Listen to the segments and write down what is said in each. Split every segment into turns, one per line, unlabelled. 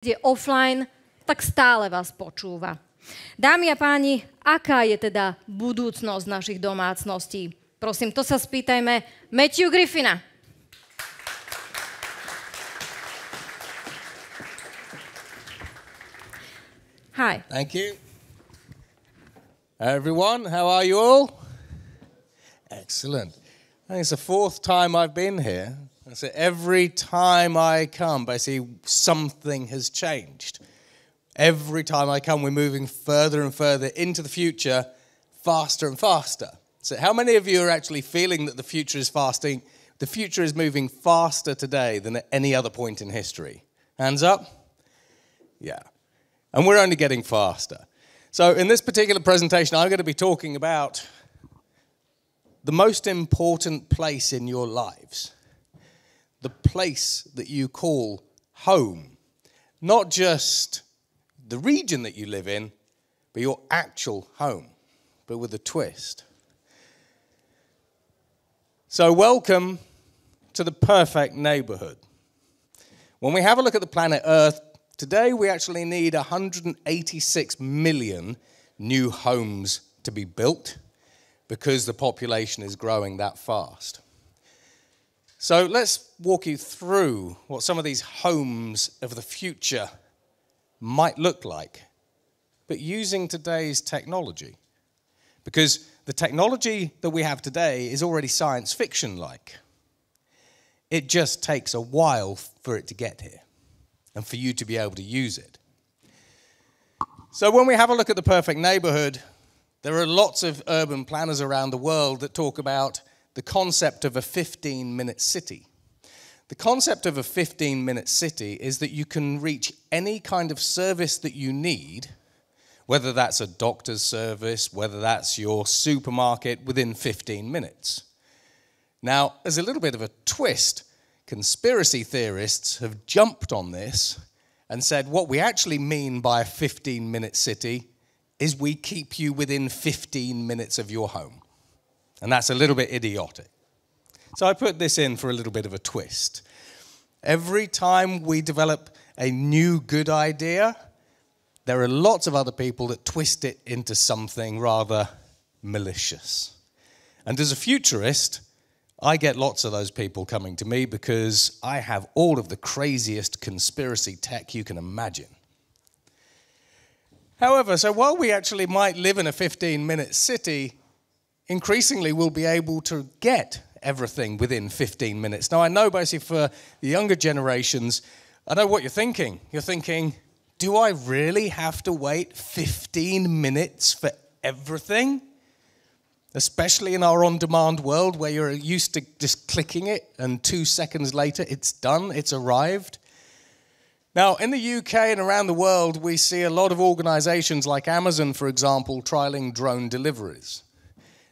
je offline, tak stále vás počúva. Dámy a páni, aká je teda budúcnosť našich domácností? Prosím, to sa spýtajme Matthew Griffina. Hi.
Thank you. Everyone, how are you all? Excellent. I think it's the fourth time I've been here. So every time I come, basically something has changed. Every time I come, we're moving further and further into the future, faster and faster. So how many of you are actually feeling that the future is fasting? The future is moving faster today than at any other point in history. Hands up? Yeah. And we're only getting faster. So in this particular presentation, I'm going to be talking about the most important place in your lives. The place that you call home. Not just the region that you live in, but your actual home, but with a twist. So welcome to the perfect neighborhood. When we have a look at the planet Earth, today we actually need 186 million new homes to be built because the population is growing that fast. So let's walk you through what some of these homes of the future might look like, but using today's technology. Because the technology that we have today is already science fiction-like. It just takes a while for it to get here and for you to be able to use it. So when we have a look at the perfect neighborhood, there are lots of urban planners around the world that talk about the concept of a 15-minute city. The concept of a 15-minute city is that you can reach any kind of service that you need, whether that's a doctor's service, whether that's your supermarket, within 15 minutes. Now, as a little bit of a twist, conspiracy theorists have jumped on this and said what we actually mean by a 15-minute city is we keep you within 15 minutes of your home. And that's a little bit idiotic. So I put this in for a little bit of a twist. Every time we develop a new good idea, there are lots of other people that twist it into something rather malicious. And as a futurist, I get lots of those people coming to me because I have all of the craziest conspiracy tech you can imagine. However, so while we actually might live in a 15-minute city, increasingly we'll be able to get everything within 15 minutes. Now, I know basically for the younger generations, I know what you're thinking. You're thinking, do I really have to wait 15 minutes for everything? Especially in our on-demand world where you're used to just clicking it and 2 seconds later it's done, it's arrived. Now, in the UK and around the world, we see a lot of organizations like Amazon, for example, trialing drone deliveries.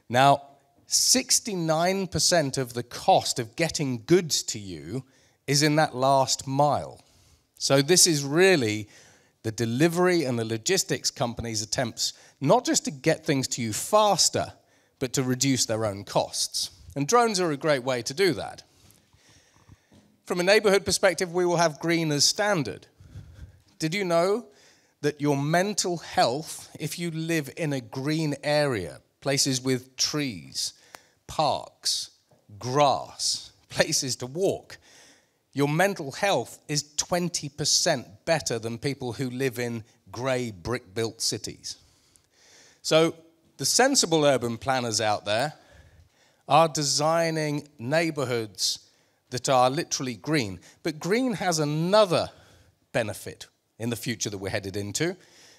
Now, 69% of the cost of getting goods to you is in that last mile. So this is really the delivery and the logistics companies' attempts not just to get things to you faster, but to reduce their own costs. And drones are a great way to do that. From a neighborhood perspective, we will have green as standard. Did you know that your mental health, if you live in a green area, places with trees, parks, grass, places to walk, your mental health is 20% better than people who live in grey brick-built cities. So the sensible urban planners out there are designing neighborhoods that are literally green. But green has another benefit in the future that we're headed into,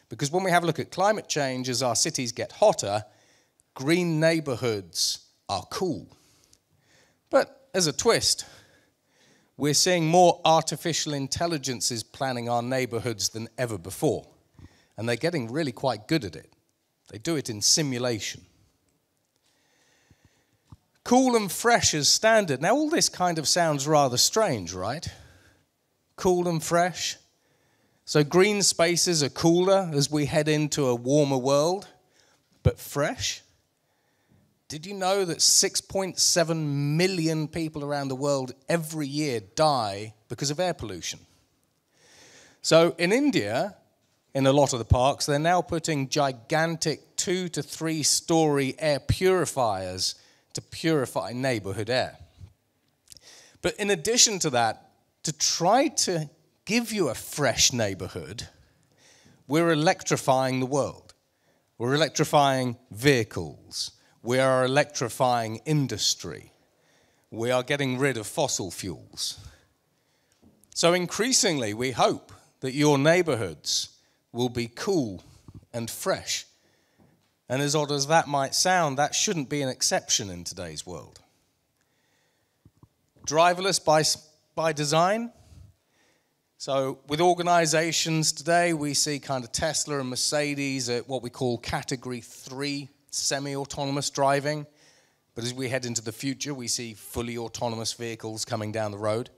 because when we have a look at climate change, as our cities get hotter, green neighborhoods are cool. But as a twist, we're seeing more artificial intelligences planning our neighborhoods than ever before. And they're getting really quite good at it. They do it in simulation. Cool and fresh as standard. Now, all this kind of sounds rather strange, right? Cool and fresh. So green spaces are cooler as we head into a warmer world, but fresh? Did you know that 6.7 million people around the world every year die because of air pollution? So in India, in a lot of the parks, they're now putting gigantic 2 to 3 story air purifiers to purify neighborhood air. But in addition to that, to try to give you a fresh neighborhood, we're electrifying the world. We're electrifying vehicles. We are electrifying industry. We are getting rid of fossil fuels. So increasingly, we hope that your neighborhoods will be cool and fresh. And as odd as that might sound, that shouldn't be an exception in today's world. Driverless by design. So with organizations today, we see kind of Tesla and Mercedes at what we call category 3 semi-autonomous driving. But as we head into the future, we see fully autonomous vehicles coming down the road.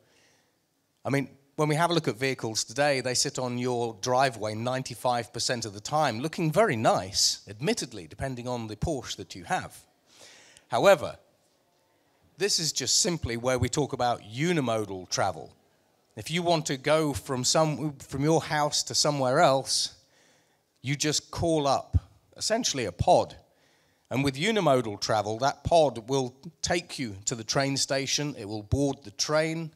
I mean, when we have a look at vehicles today, they sit on your driveway 95% of the time, looking very nice, admittedly, depending on the Porsche that you have. However, this is just simply where we talk about unimodal travel. If you want to go from your house to somewhere else, you just call up essentially a pod. And with unimodal travel, that pod will take you to the train station, it will board the train,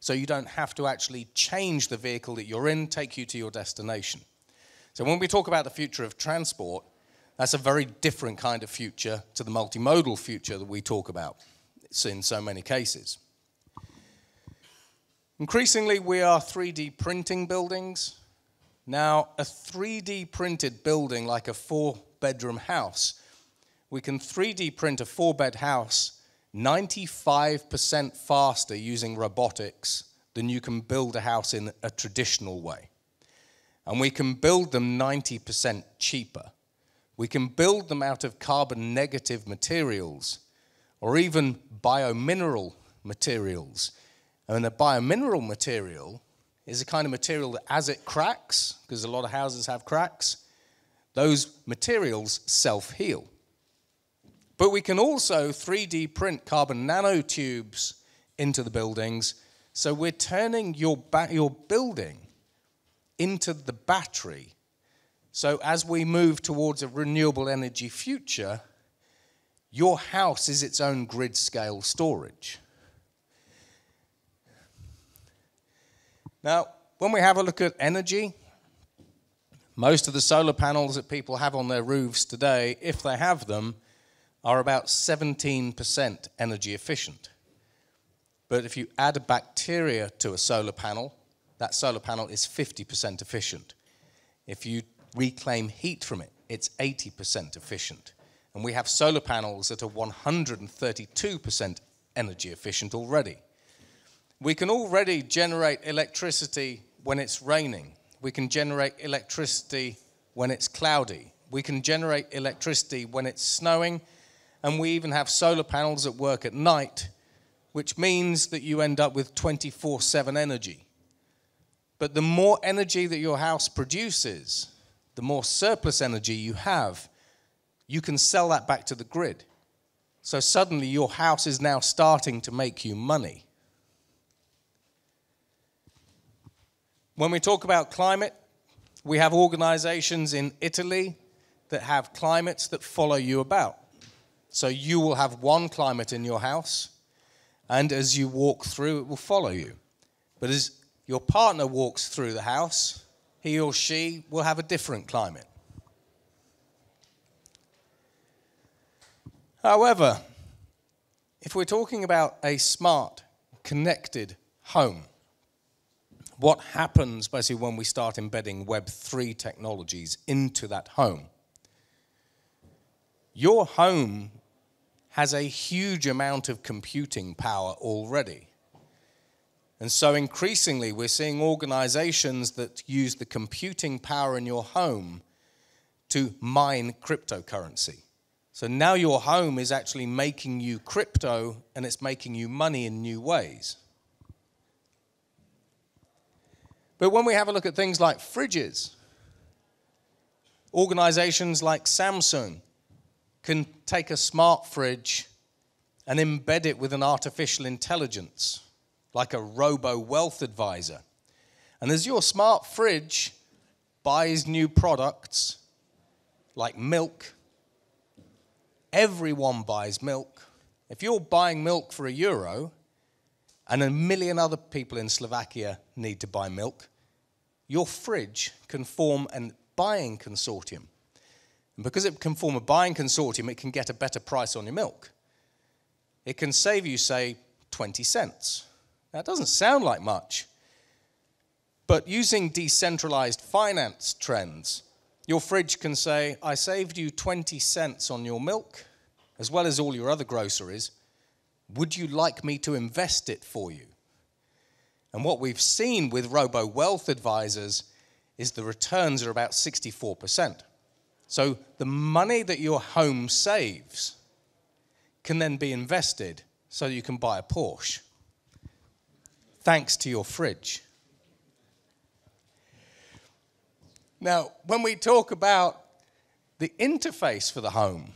so you don't have to actually change the vehicle that you're in, take you to your destination. So when we talk about the future of transport, that's a very different kind of future to the multimodal future that we talk about in so many cases. Increasingly, we are 3D printing buildings. Now, a 3D printed building like a 4-bedroom house, we can 3D print a 4-bed house 95% faster using robotics than you can build a house in a traditional way. And we can build them 90% cheaper. We can build them out of carbon negative materials or even biomineral materials. And a biomineral material is a kind of material that as it cracks, because a lot of houses have cracks, those materials self-heal. But we can also 3D print carbon nanotubes into the buildings, so we're turning your building into the battery. So as we move towards a renewable energy future, your house is its own grid-scale storage. Now, when we have a look at energy, most of the solar panels that people have on their roofs today, if they have them, are about 17% energy efficient. But if you add a bacteria to a solar panel, that solar panel is 50% efficient. If you reclaim heat from it, it's 80% efficient. And we have solar panels that are 132% energy efficient already. We can already generate electricity when it's raining. We can generate electricity when it's cloudy. We can generate electricity when it's snowing. And we even have solar panels that work at night, which means that you end up with 24/7 energy. But the more energy that your house produces, the more surplus energy you have, you can sell that back to the grid. So suddenly your house is now starting to make you money. When we talk about climate, we have organizations in Italy that have climates that follow you about. So you will have one climate in your house, and as you walk through, it will follow you. But as your partner walks through the house, he or she will have a different climate. However, if we're talking about a smart, connected home, what happens basically when we start embedding Web3 technologies into that home? Your home has a huge amount of computing power already. And so increasingly we're seeing organizations that use the computing power in your home to mine cryptocurrency. So now your home is actually making you crypto and it's making you money in new ways. But when we have a look at things like fridges, organizations like Samsung can take a smart fridge and embed it with an artificial intelligence, like a robo-wealth advisor. And as your smart fridge buys new products like milk, everyone buys milk. If you're buying milk for €1 and 1 million other people in Slovakia need to buy milk, your fridge can form a buying consortium. And because it can form a buying consortium, it can get a better price on your milk. It can save you, say, 20 cents. Now, it doesn't sound like much, but using decentralized finance trends, your fridge can say, I saved you 20 cents on your milk, as well as all your other groceries. Would you like me to invest it for you? And what we've seen with robo-wealth advisors is the returns are about 64%. So the money that your home saves can then be invested so that you can buy a Porsche, thanks to your fridge. Now, when we talk about the interface for the home,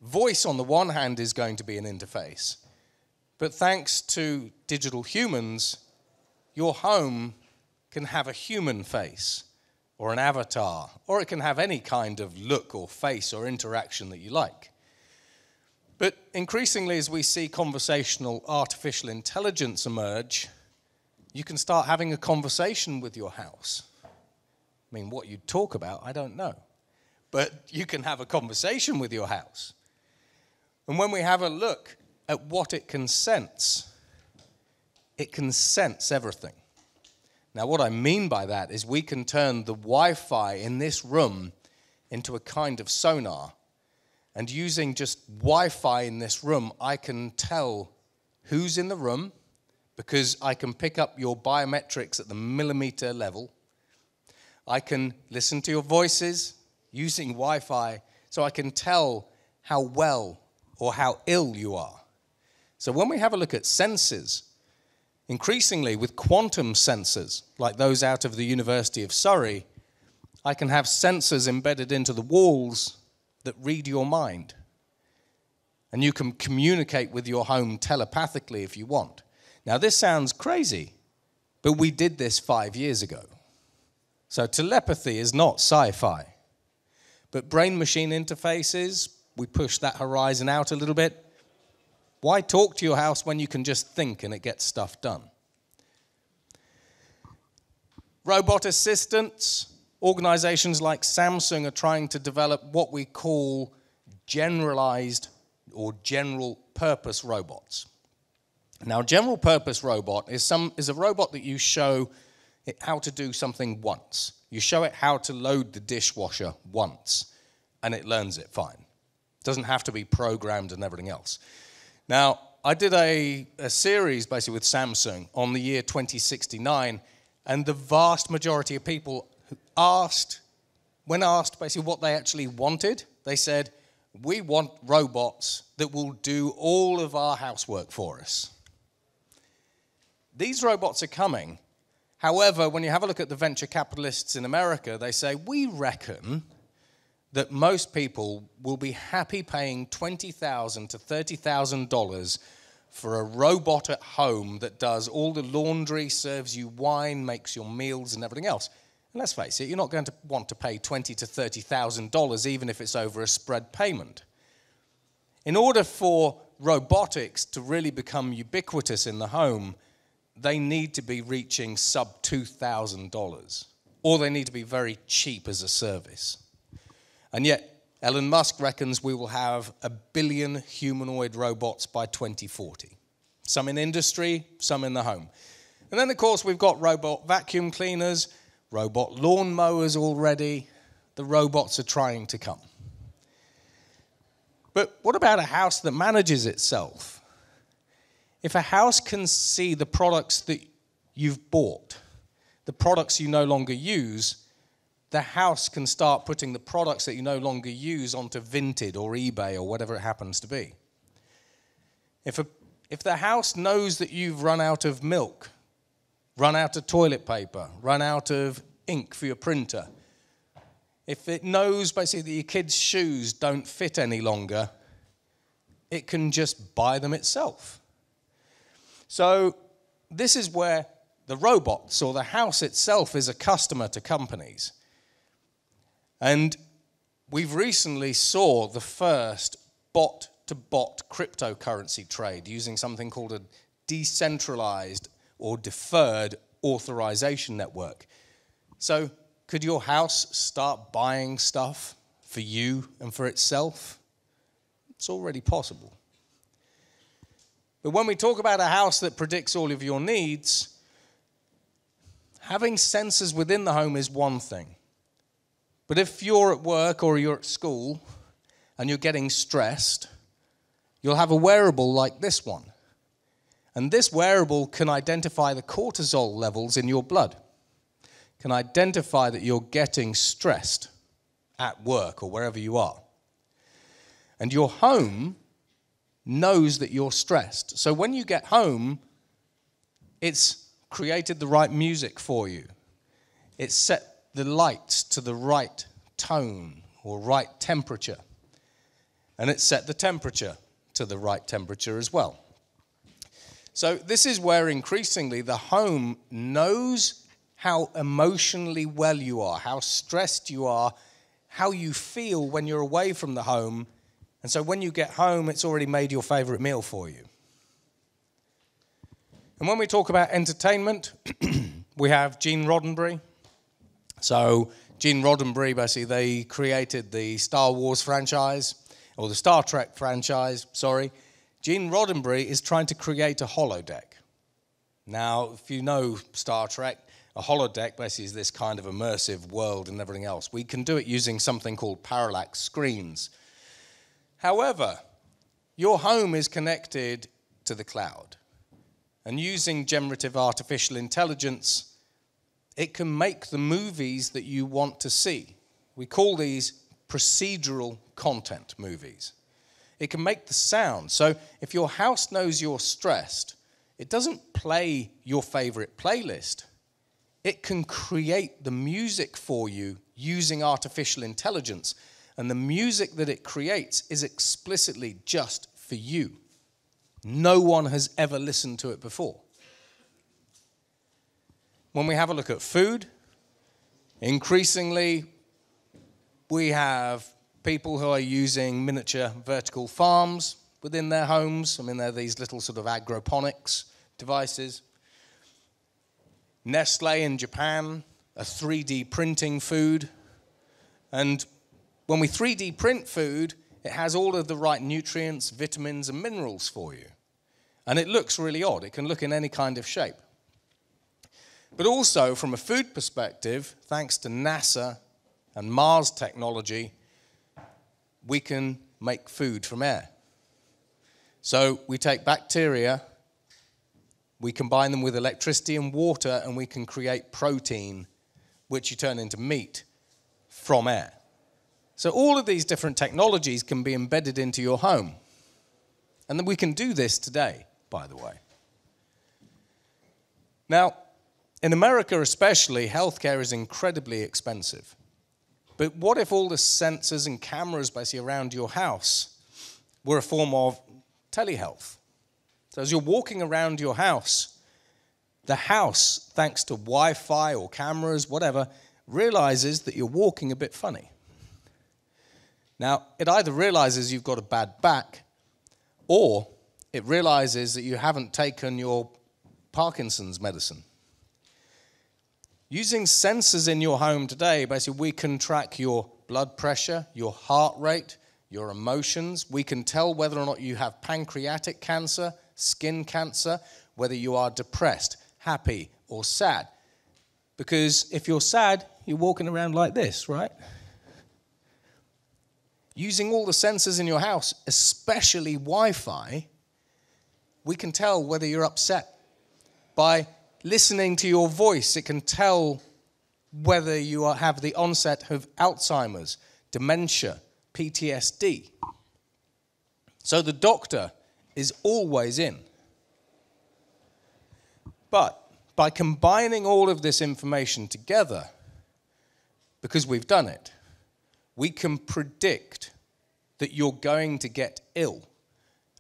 voice on the one hand is going to be an interface, but thanks to digital humans, your home can have a human face or an avatar, or it can have any kind of look or face or interaction that you like. But increasingly, as we see conversational artificial intelligence emerge, you can start having a conversation with your house. I mean, what you'd talk about, I don't know. But you can have a conversation with your house. And when we have a look at what it can sense everything. Now, what I mean by that is we can turn the Wi-Fi in this room into a kind of sonar. And using just Wi-Fi in this room, I can tell who's in the room because I can pick up your biometrics at the millimeter level. I can listen to your voices using Wi-Fi, so I can tell how well or how ill you are. So when we have a look at senses, increasingly with quantum sensors, like those out of the University of Surrey, I can have sensors embedded into the walls that read your mind. And you can communicate with your home telepathically if you want. Now, this sounds crazy, but we did this 5 years ago. So telepathy is not sci-fi. But brain-machine interfaces, we push that horizon out a little bit. Why talk to your house when you can just think and it gets stuff done? Robot assistants, organizations like Samsung are trying to develop what we call generalized or general-purpose robots. Now, general-purpose robot is a robot that you show it how to do something once. You show it how to load the dishwasher once, and it learns it fine. It doesn't have to be programmed and everything else. Now, I did a series basically with Samsung on the year 2069, and the vast majority of people who when asked basically what they actually wanted, they said, we want robots that will do all of our housework for us. These robots are coming. However, when you have a look at the venture capitalists in America, they say, we reckon that most people will be happy paying $20,000 to $30,000 for a robot at home that does all the laundry, serves you wine, makes your meals and everything else. And let's face it, you're not going to want to pay $20,000 to $30,000 even if it's over a spread payment. In order for robotics to really become ubiquitous in the home, they need to be reaching sub $2,000, or they need to be very cheap as a service. And yet, Elon Musk reckons we will have 1 billion humanoid robots by 2040. Some in industry, some in the home. And then, of course, we've got robot vacuum cleaners, robot lawn mowers already. The robots are trying to come. But what about a house that manages itself? If a house can see the products that you've bought, the products you no longer use, the house can start putting the products that you no longer use onto Vinted or eBay or whatever it happens to be. If the house knows that you've run out of milk, run out of toilet paper, run out of ink for your printer, if it knows basically that your kids' shoes don't fit any longer, it can just buy them itself. So this is where the robots or the house itself is a customer to companies. And we've recently saw the first bot-to-bot cryptocurrency trade using something called a decentralized or deferred authorization network. So could your house start buying stuff for you and for itself? It's already possible. But when we talk about a house that predicts all of your needs, having sensors within the home is one thing. But if you're at work or you're at school and you're getting stressed, you'll have a wearable like this one. And this wearable can identify the cortisol levels in your blood, can identify that you're getting stressed at work or wherever you are. And your home knows that you're stressed. So when you get home, it's created the right music for you. It's set the lights to the right tone or right temperature. And it's set the temperature to the right temperature as well. So this is where increasingly the home knows how emotionally well you are, how stressed you are, how you feel when you're away from the home. And so when you get home, it's already made your favorite meal for you. And when we talk about entertainment, we have Gene Roddenberry. So Gene Roddenberry, basically, they created the Star Wars franchise, or the Star Trek franchise, sorry. Gene Roddenberry is trying to create a holodeck. Now, if you know Star Trek, a holodeck basically is this kind of immersive world and everything else. We can do it using something called parallax screens. However, your home is connected to the cloud. And using generative artificial intelligence, it can make the movies that you want to see. We call these procedural content movies. It can make the sound. So if your house knows you're stressed, it doesn't play your favorite playlist. It can create the music for you using artificial intelligence. And the music that it creates is explicitly just for you. No one has ever listened to it before. When we have a look at food, increasingly we have people who are using miniature vertical farms within their homes. I mean, they're these little sort of agroponics devices. Nestle in Japan are 3D printing food. And when we 3D print food, it has all of the right nutrients, vitamins, and minerals for you. And it looks really odd. It can look in any kind of shape. But also, from a food perspective, thanks to NASA and Mars technology, we can make food from air. So we take bacteria, we combine them with electricity and water, and we can create protein, which you turn into meat from air. So all of these different technologies can be embedded into your home. And then we can do this today, by the way. Now, in America especially, healthcare is incredibly expensive. But what if all the sensors and cameras basically around your house were a form of telehealth? So as you're walking around your house, the house, thanks to Wi-Fi or cameras, whatever, realizes that you're walking a bit funny. Now, it either realizes you've got a bad back, or it realizes that you haven't taken your Parkinson's medicine. Using sensors in your home today, basically we can track your blood pressure, your heart rate, your emotions. We can tell whether or not you have pancreatic cancer, skin cancer, whether you are depressed, happy, or sad. Because if you're sad, you're walking around like this, right? Using all the sensors in your house, especially Wi-Fi, we can tell whether you're upset. By listening to your voice, it can tell whether you have the onset of Alzheimer's, dementia, PTSD. So the doctor is always in. But by combining all of this information together, because we've done it, we can predict that you're going to get ill.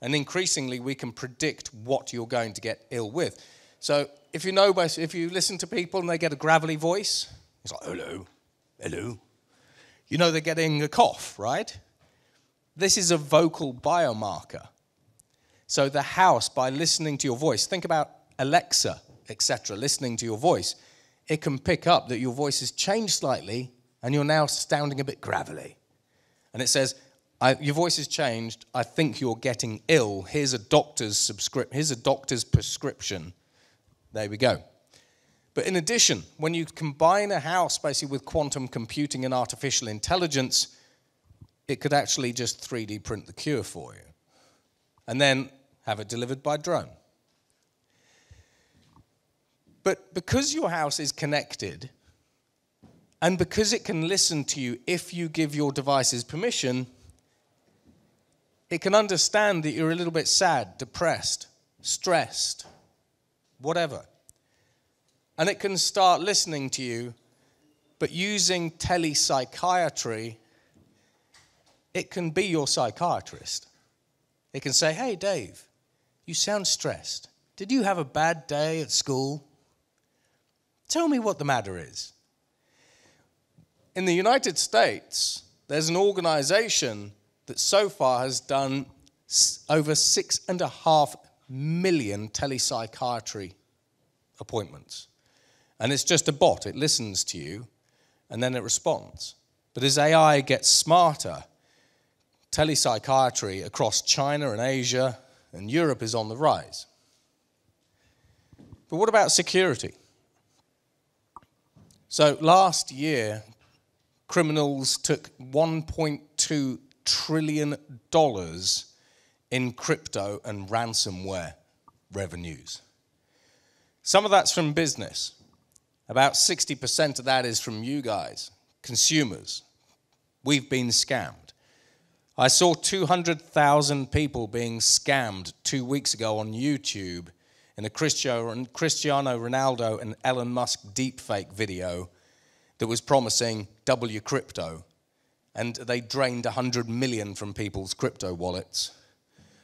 And increasingly, we can predict what you're going to get ill with. So if you know, if you listen to people and they get a gravelly voice, it's like, hello, hello. You know they're getting a cough, right? This is a vocal biomarker. So the house, by listening to your voice, think about Alexa, etc., listening to your voice, it can pick up that your voice has changed slightly and you're now sounding a bit gravelly. And it says, your voice has changed, I think you're getting ill, here's a doctor's prescription. There we go. But in addition, when you combine a house basically with quantum computing and artificial intelligence, it could actually just 3D print the cure for you and then have it delivered by drone. But because your house is connected and because it can listen to you if you give your devices permission, it can understand that you're a little bit sad, depressed, stressed, whatever. And it can start listening to you, but using telepsychiatry, it can be your psychiatrist. It can say, hey, Dave, you sound stressed. Did you have a bad day at school? Tell me what the matter is. In the United States, there's an organization that so far has done over 6.5 million telepsychiatry appointments. And it's just a bot. It listens to you, and then it responds. But as AI gets smarter, telepsychiatry across China and Asia and Europe is on the rise. But what about security? So last year, criminals took $1.2 trillion in crypto and ransomware revenues. Some of that's from business. About 60% of that is from you guys, consumers. We've been scammed. I saw 200,000 people being scammed 2 weeks ago on YouTube in a Cristiano Ronaldo and Elon Musk deepfake video that was promising double your crypto. And they drained 100 million from people's crypto wallets.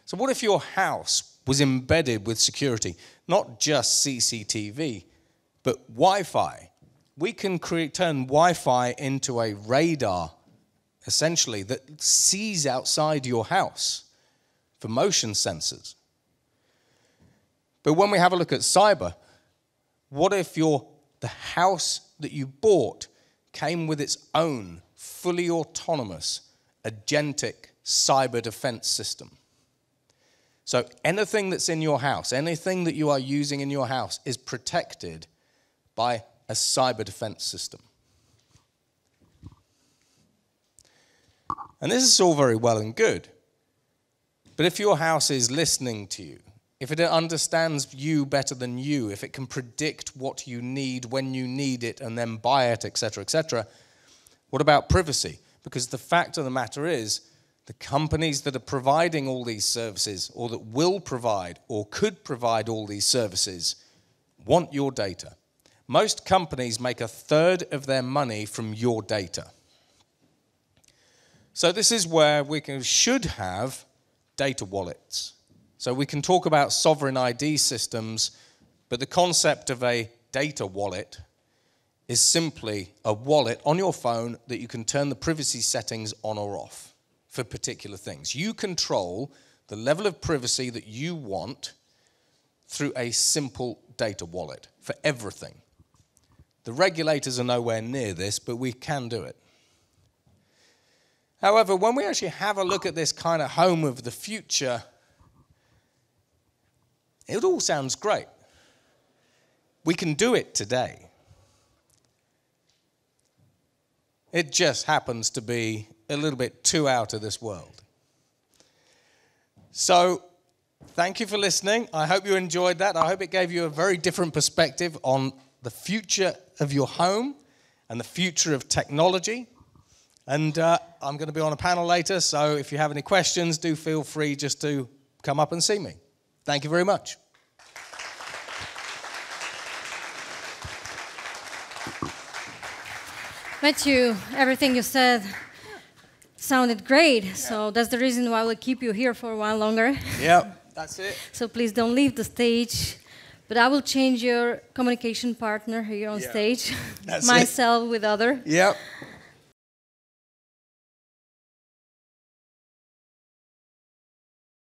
So what if your house was embedded with security? Not just CCTV, but Wi-Fi. We can turn Wi-Fi into a radar, essentially, that sees outside your house for motion sensors. But when we have a look at cyber, what if the house that you bought came with its own fully autonomous, agentic cyber defense system? So anything that's in your house, anything that you are using in your house is protected by a cyber defense system. And this is all very well and good. But if your house is listening to you, if it understands you better than you, if it can predict what you need when you need it and then buy it, etc., what about privacy? Because the fact of the matter is, the companies that are providing all these services, or that will provide, or could provide all these services, want your data. Most companies make 1/3 of their money from your data. So this is where we should have data wallets. So we can talk about sovereign ID systems, but the concept of a data wallet is simply a wallet on your phone that you can turn the privacy settings on or off for particular things. You control the level of privacy that you want through a simple data wallet for everything. The regulators are nowhere near this, but we can do it. However, when we actually have a look at this kind of home of the future, it all sounds great. We can do it today. It just happens to be a little bit too out of this world. So, thank you for listening. I hope you enjoyed that. I hope it gave you a very different perspective on the future of your home and the future of technology. And I'm going to be on a panel later, so if you have any questions, do feel free just to come up and see me. Thank you very much.
Matthew, everything you said sounded great, so that's the reason why we'll keep you here for a while longer.
Yeah, that's it.
So please don't leave the stage. But I will change your communication partner here on
Yeah.
stage.
That's
Myself with other.
Yep.